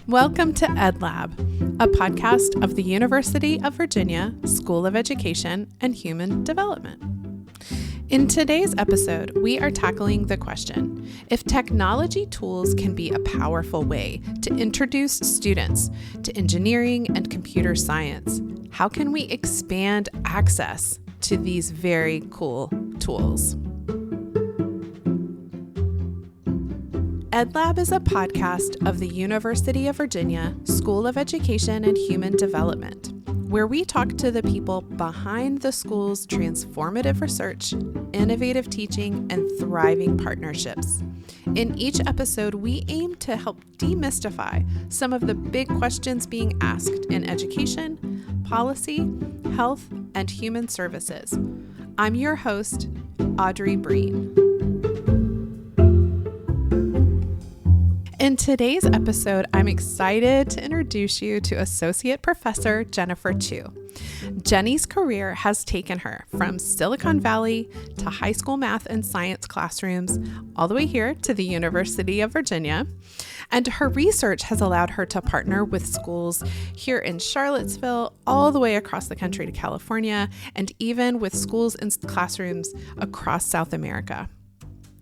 Welcome to EdLab, a podcast of the University of Virginia School of Education and Human Development. In today's episode, we are tackling the question, if technology tools can be a powerful way to introduce students to engineering and computer science, how can we expand access to these very cool tools? EdLab is a podcast of the University of Virginia School of Education and Human Development, where we talk to the people behind the school's transformative research, innovative teaching, and thriving partnerships. In each episode, we aim to help demystify some of the big questions being asked in education, policy, health, and human services. I'm your host, Audrey Breen. In today's episode, I'm excited to introduce you to Associate Professor Jennifer Chiu. Jenny's career has taken her from Silicon Valley to high school math and science classrooms, all the way here to the University of Virginia. And her research has allowed her to partner with schools here in Charlottesville, all the way across the country to California, and even with schools and classrooms across South America.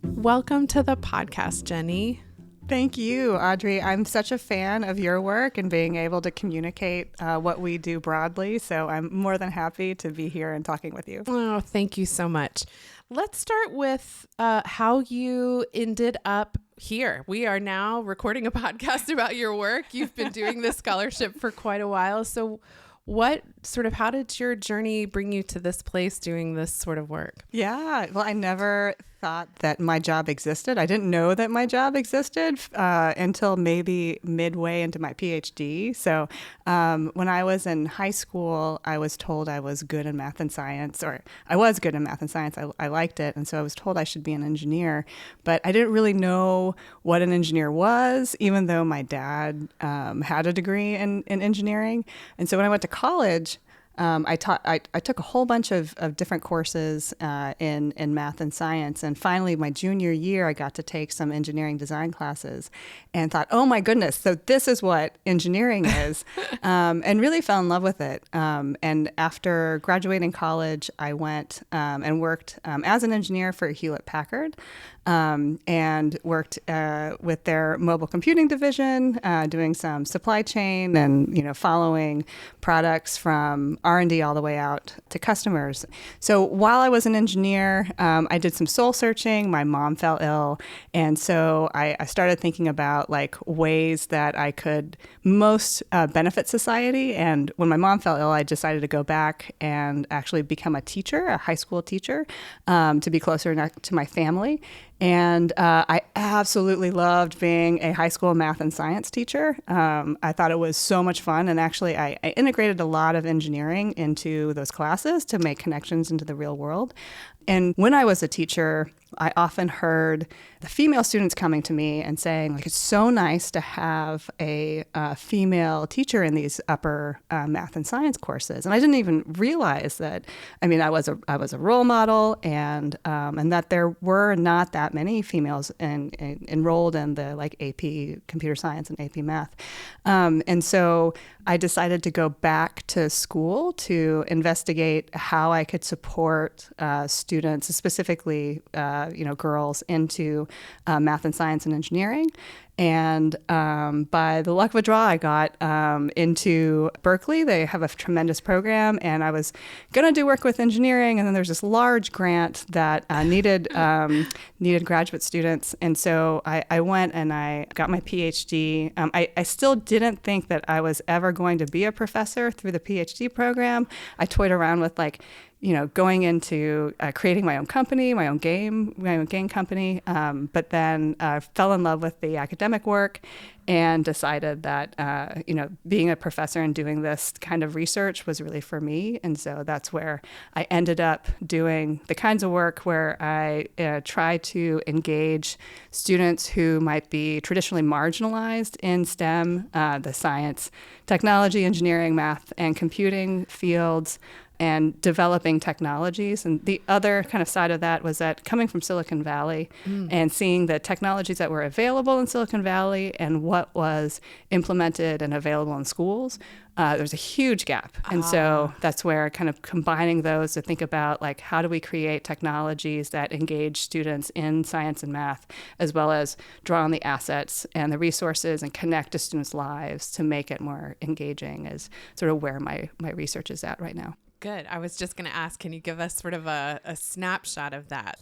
Welcome to the podcast, Jenny. Thank you, Audrey. I'm such a fan of your work and being able to communicate what we do broadly. So I'm more than happy to be here and talking with you. Oh, thank you so much. Let's start with how you ended up here. We are now recording a podcast about your work. You've been doing this scholarship for quite a while. So how did your journey bring you to this place doing this sort of work? Yeah, well, I never thought that my job existed. I didn't know that my job existed until maybe midway into my PhD. So when I was in high school, I was told I was good in math and science, or I was good in math and science. I liked it. And so I was told I should be an engineer. But I didn't really know what an engineer was, even though my dad had a degree in engineering. And so when I went to college, I took a whole bunch of different courses in math and science. And finally, my junior year, I got to take some engineering design classes and thought, oh my goodness, so this is what engineering is, and really fell in love with it. And after graduating college, I went and worked as an engineer for Hewlett-Packard. And worked with their mobile computing division, doing some supply chain and following products from R&D all the way out to customers. So while I was an engineer, I did some soul searching. My mom fell ill, and so I started thinking about ways that I could most benefit society. And when my mom fell ill, I decided to go back and actually become a teacher, a high school teacher, to be closer to my family. And I absolutely loved being a high school math and science teacher. I thought it was so much fun. And actually, I integrated a lot of engineering into those classes to make connections into the real world. And when I was a teacher, I often heard the female students coming to me and saying, it's so nice to have a female teacher in these upper math and science courses. And I didn't even realize that. I was a role model, and that there were not that many females enrolled in the AP computer science and AP math. And so I decided to go back to school to investigate how I could support students, specifically girls, into math and science and engineering. And by the luck of a draw, I got into Berkeley. They have a tremendous program, and I was going to do work with engineering. And then there's this large grant that needed graduate students. And so I went and I got my PhD. I still didn't think that I was ever going to be a professor through the PhD program. I toyed around with going into creating my own company, my own game company, but then fell in love with the academic work and decided that, being a professor and doing this kind of research was really for me. And so that's where I ended up doing the kinds of work where I try to engage students who might be traditionally marginalized in STEM, the science, technology, engineering, math, and computing fields, and developing technologies. And the other kind of side of that was that coming from Silicon Valley and seeing the technologies that were available in Silicon Valley and what was implemented and available in schools, there's a huge gap. And so that's where kind of combining those to think about, like, how do we create technologies that engage students in science and math, as well as draw on the assets and the resources and connect to students' lives to make it more engaging, is sort of where my research is at right now. Good. I was just going to ask, can you give us sort of a snapshot of that?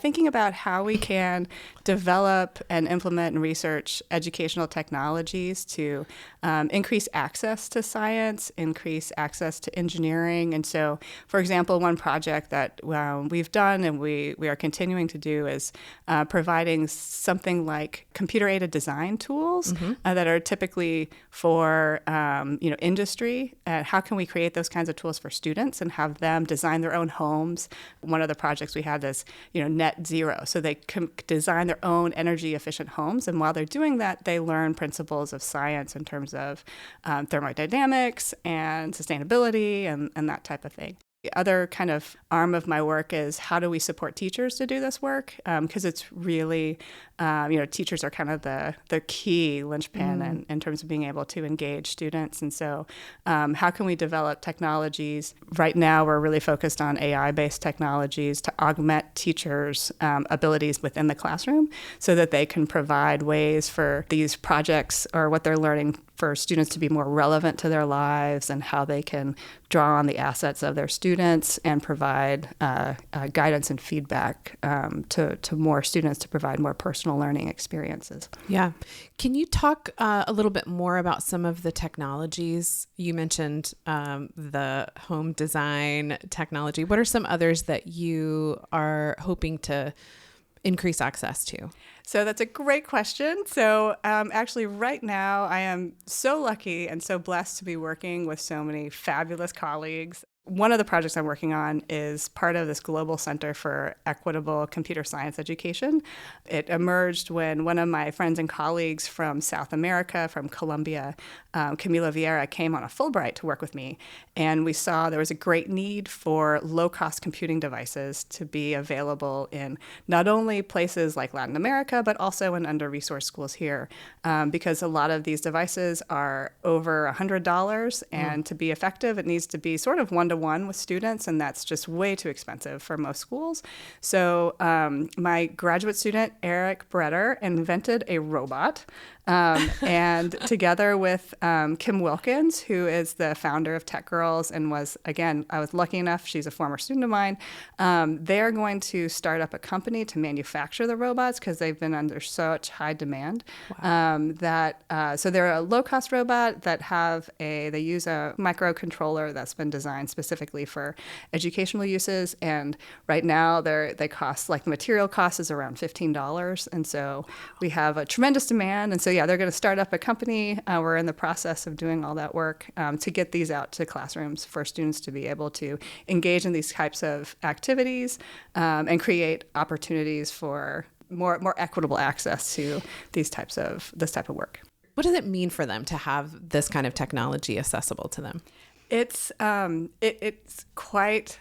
Thinking about how we can develop and implement and research educational technologies to increase access to science, increase access to engineering. And so, for example, one project that we've done and we are continuing to do is providing something like computer-aided design tools that are typically for industry. How can we create those kinds of tools for students and have them design their own homes? One of the projects we had is, net zero. So they can design their own energy efficient homes. And while they're doing that, they learn principles of science in terms of thermodynamics and sustainability and that type of thing. The other kind of arm of my work is how do we support teachers to do this work? Because it's really, teachers are kind of the key linchpin in terms of being able to engage students. And so how can we develop technologies? Right now, we're really focused on AI-based technologies to augment teachers' abilities within the classroom so that they can provide ways for these projects or what they're learning for students to be more relevant to their lives, and how they can draw on the assets of their students and provide guidance and feedback to more students to provide more personal learning experiences. Yeah. Can you talk a little bit more about some of the technologies? You mentioned the home design technology. What are some others that you are hoping to increase access to? So that's a great question. So actually right now I am so lucky and so blessed to be working with so many fabulous colleagues. One of the projects I'm working on is part of this Global Center for Equitable Computer Science Education. It emerged when one of my friends and colleagues from South America, from Colombia, Camila Vieira, came on a Fulbright to work with me. And we saw there was a great need for low-cost computing devices to be available in not only places like Latin America, but also in under-resourced schools here, because a lot of these devices are over $100, and to be effective, it needs to be sort of one-to-one with students, and that's just way too expensive for most schools. So my graduate student, Eric Bretter, invented a robot, and together with Kim Wilkins, who is the founder of Tech Girls and was, again, I was lucky enough, she's a former student of mine, they're going to start up a company to manufacture the robots because they've been under such high demand. Wow. So they're a low-cost robot that they use a microcontroller that's been designed specifically for educational uses, and right now they cost, like, the material cost is around $15, and so we have a tremendous demand, and so they're going to start up a company. We're in the process of doing all that work to get these out to classrooms for students to be able to engage in these types of activities and create opportunities for more equitable access to this type of work. What does it mean for them to have this kind of technology accessible to them? It's quite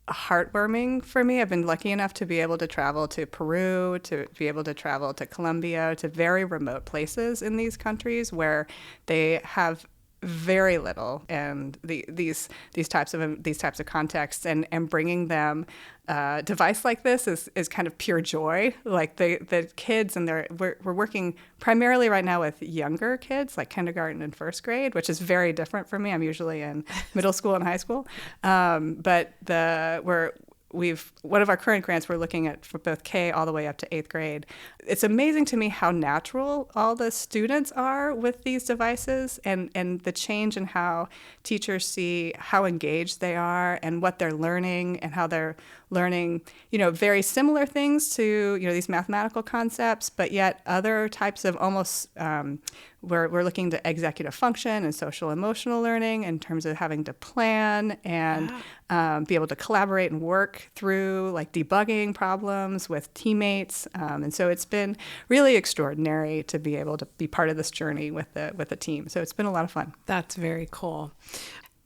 heartwarming for me. I've been lucky enough to be able to travel to Peru, to be able to travel to Colombia, to very remote places in these countries where they have very little, and these types of contexts, and bringing them a device like this is kind of pure joy. Like the kids, and we're working primarily right now with younger kids, like kindergarten and first grade, which is very different for me. I'm usually in middle school and high school, but one of our current grants we're looking at for both K all the way up to 8th grade. It's amazing to me how natural all the students are with these devices, and the change in how teachers see how engaged they are and what they're learning, and how they're learning, very similar things to, these mathematical concepts, but yet other types of almost, we're looking to executive function and social emotional learning in terms of having to plan and be able to collaborate and work through, like, debugging problems with teammates. And so it's been really extraordinary to be able to be part of this journey with the team. So it's been a lot of fun. That's very cool.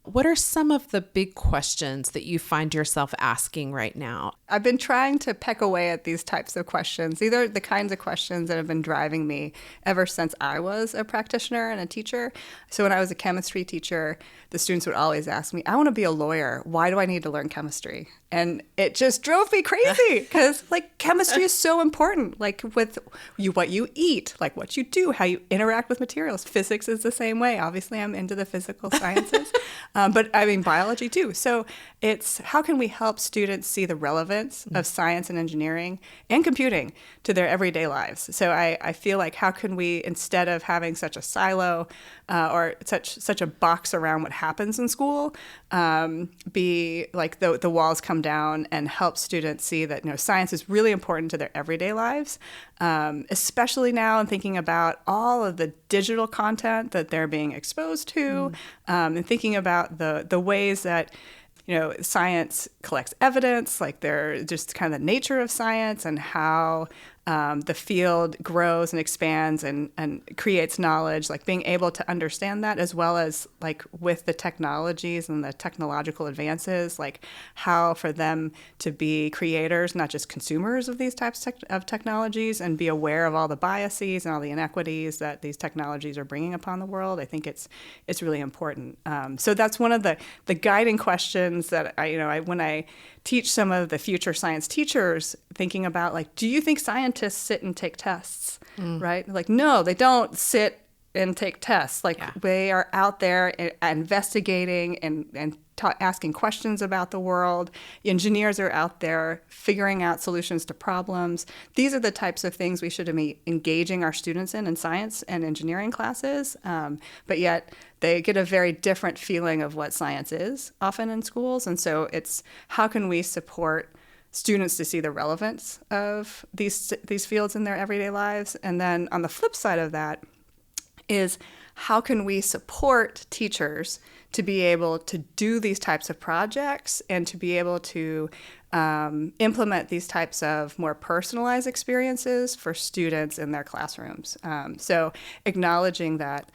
What are some of the big questions that you find yourself asking right now? I've been trying to peck away at these types of questions. These are the kinds of questions that have been driving me ever since I was a practitioner and a teacher. So when I was a chemistry teacher, the students would always ask me, I want to be a lawyer. Why do I need to learn chemistry? And it just drove me crazy because like chemistry is so important, like with what you eat, like what you do, how you interact with materials. Physics is the same way. Obviously, I'm into the physical sciences, but I mean biology too. So it's how can we help students see the relevance of science and engineering and computing to their everyday lives? So I feel like how can we, instead of having such a silo or such a box around what happens in school, be like the walls come down and help students see that science is really important to their everyday lives, especially now in thinking about all of the digital content that they're being exposed to, and thinking about the ways that science collects evidence, like they're just kind of the nature of science and how the field grows and expands and creates knowledge, like being able to understand that, as well as like with the technologies and the technological advances, like how for them to be creators, not just consumers of these types of technologies, and be aware of all the biases and all the inequities that these technologies are bringing upon the world. I think it's really important. So that's one of the guiding questions that I when I teach some of the future science teachers, thinking about like, do you think scientists sit and take tests, right? Like, no, they don't sit and take tests. Like they are out there investigating and asking questions about the world. Engineers are out there figuring out solutions to problems. These are the types of things we should be engaging our students in science and engineering classes. But yet they get a very different feeling of what science is often in schools. And so it's how can we support students to see the relevance of these fields in their everyday lives? And then on the flip side of that is how can we support teachers to be able to do these types of projects and to be able to implement these types of more personalized experiences for students in their classrooms. So acknowledging that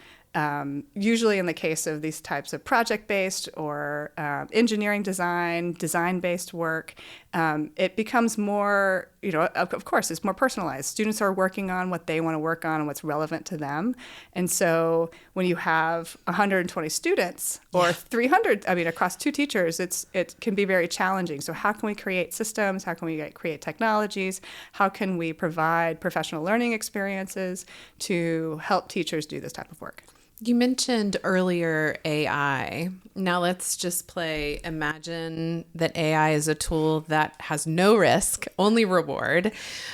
usually in the case of these types of project-based or engineering design-based work, it becomes more, of course, it's more personalized. Students are working on what they want to work on and what's relevant to them. And so when you have 120 students or 300, across 2 teachers, it can be very challenging. So how can we create systems? How can we create technologies? How can we provide professional learning experiences to help teachers do this type of work? You mentioned earlier AI. Now let's just imagine that AI is a tool that has no risk, only reward.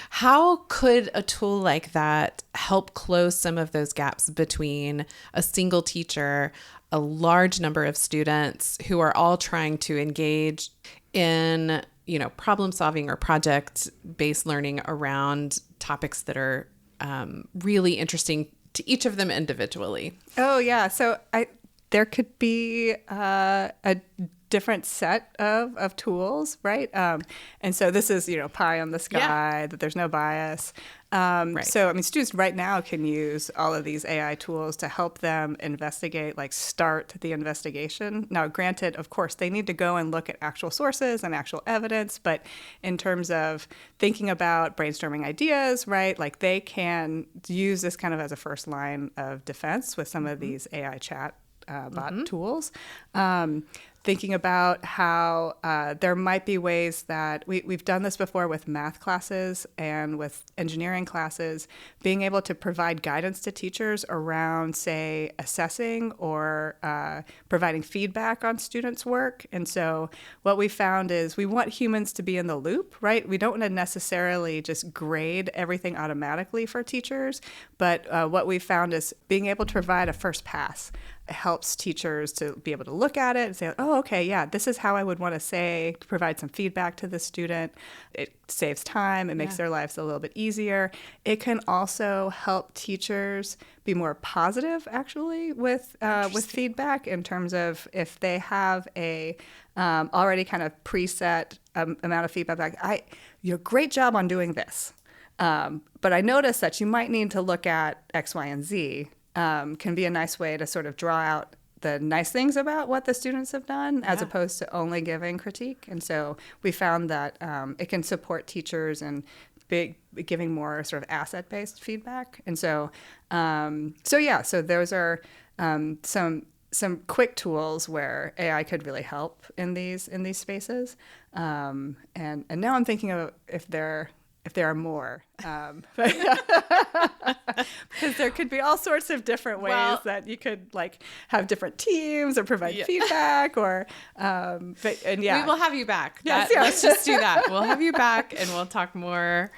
How could a tool like that help close some of those gaps between a single teacher, a large number of students who are all trying to engage in, problem solving or project-based learning around topics that are really interesting to each of them individually? Oh, yeah. So there could be a different set of tools, right? And so this is, pie on the sky, that there's no bias. Right. So, students right now can use all of these AI tools to help them investigate, like start the investigation. Now, granted, of course, they need to go and look at actual sources and actual evidence, but in terms of thinking about brainstorming ideas, right, like they can use this kind of as a first line of defense with some of these AI chat bot tools. Thinking about how there might be ways that we've done this before with math classes and with engineering classes, being able to provide guidance to teachers around, say, assessing or providing feedback on students' work. And so what we found is we want humans to be in the loop, right? We don't want to necessarily just grade everything automatically for teachers, but what we found is being able to provide a first pass helps teachers to be able to look at it and say, oh, okay, yeah, this is how I would want to provide some feedback to the student. It saves time. It makes their lives a little bit easier. It can also help teachers be more positive, actually, with feedback in terms of if they have a already kind of preset amount of feedback. You're great job on doing this. But I noticed that you might need to look at X, Y, and Z. Can be a nice way to sort of draw out the nice things about what the students have done as opposed to only giving critique. And so we found that it can support teachers and giving more sort of asset-based feedback. And so, so those are some quick tools where AI could really help in these spaces. And now I'm thinking of if there are more, because there could be all sorts of different ways that you could like have different teams or provide feedback or, we will have you back. Yes, Let's just do that. We'll have you back and we'll talk more.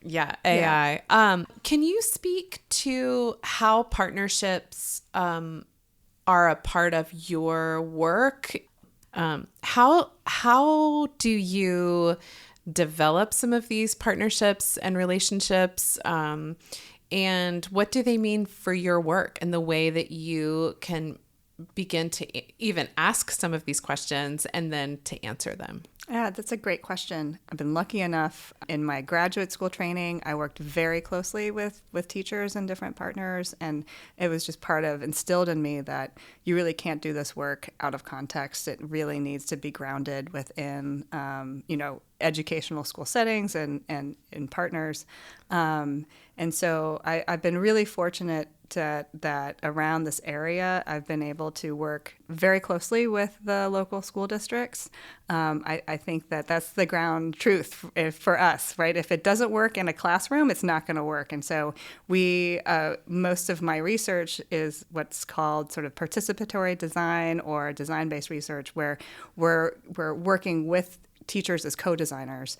Yeah. AI. Yeah. Can you speak to how partnerships, are a part of your work? How do you develop some of these partnerships and relationships? And what do they mean for your work and the way that you can begin to even ask some of these questions and then to answer them? Yeah, that's a great question. I've been lucky enough in my graduate school training. I worked very closely with teachers and different partners, and it was just instilled in me that you really can't do this work out of context. It really needs to be grounded within, educational school settings and in partners. And so I've been really fortunate that around this area, I've been able to work very closely with the local school districts. I think that's the ground truth for us, right? If it doesn't work in a classroom, it's not going to work. And so most of my research is what's called sort of participatory design or design-based research, where we're working with teachers as co-designers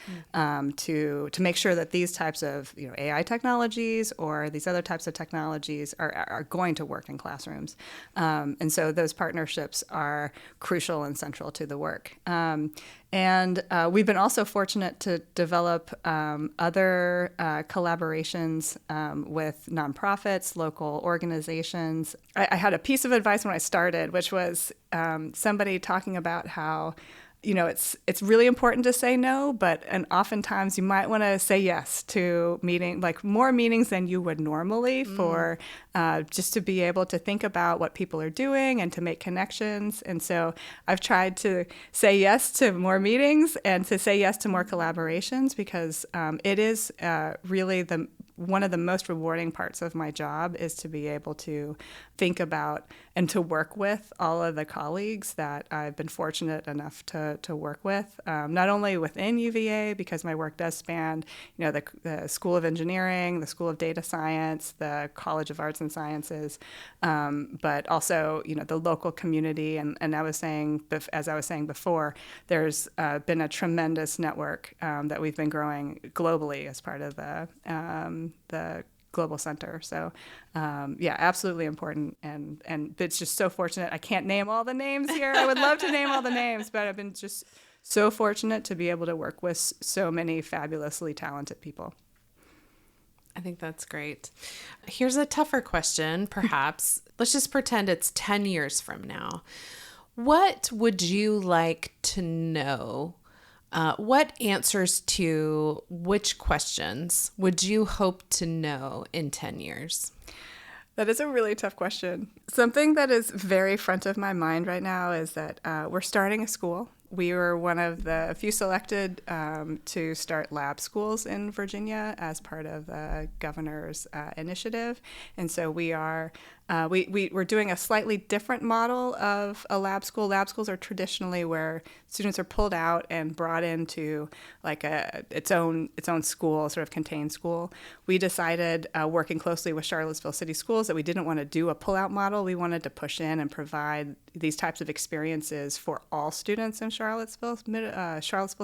to make sure that these types of AI technologies or these other types of technologies are going to work in classrooms. And so those partnerships are crucial and central to the work. And we've been also fortunate to develop other collaborations with nonprofits, local organizations. I had a piece of advice when I started, which was somebody talking about how it's really important to say no, and oftentimes you might want to say yes to more meetings than you would normally for just to be able to think about what people are doing and to make connections. And so I've tried to say yes to more meetings and to say yes to more collaborations because it is really one of the most rewarding parts of my job is to be able to think about and to work with all of the colleagues that I've been fortunate enough to work with, not only within UVA, because my work does span, the School of Engineering, the School of Data Science, the College of Arts and Sciences, but also, the local community. And as I was saying before, there's been a tremendous network that we've been growing globally as part of the Global Center. So, absolutely important. And it's just so fortunate. I can't name all the names here. I would love to name all the names, but I've been just so fortunate to be able to work with so many fabulously talented people. I think that's great. Here's a tougher question, perhaps. Let's just pretend it's 10 years from now. What would you like to know? What answers to which questions would you hope to know in 10 years? That is a really tough question. Something that is very front of my mind right now is that we're starting a school. We were one of the few selected to start lab schools in Virginia as part of the governor's initiative. And so we're doing a slightly different model of a lab school. Lab schools are traditionally where students are pulled out and brought into like its own school, sort of contained school. We decided, working closely with Charlottesville City Schools, that we didn't want to do a pull-out model. We wanted to push in and provide these types of experiences for all students in Charlottesville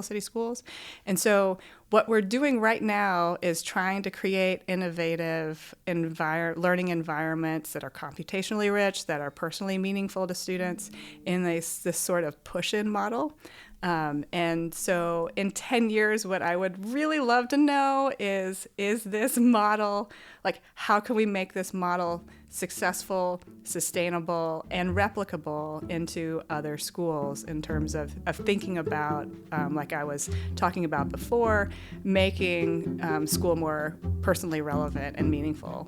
City Schools. And so what we're doing right now is trying to create innovative learning environments that are computationally rich, that are personally meaningful to students in this sort of push-in model. And so in 10 years, what I would really love to know is this model, like how can we make this model successful, sustainable, and replicable into other schools in terms of thinking about, like I was talking about before, making school more personally relevant and meaningful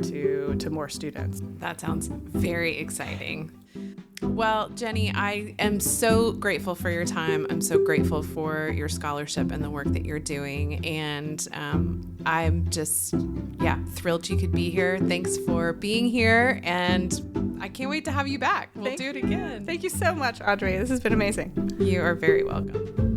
to more students. That sounds very exciting. Well, Jenny, I am so grateful for your time. I'm so grateful for your scholarship and the work that you're doing. And I'm just, thrilled you could be here. Thanks for being here. And I can't wait to have you back. We'll do it again. Thank you so much, Audrey. This has been amazing. You are very welcome.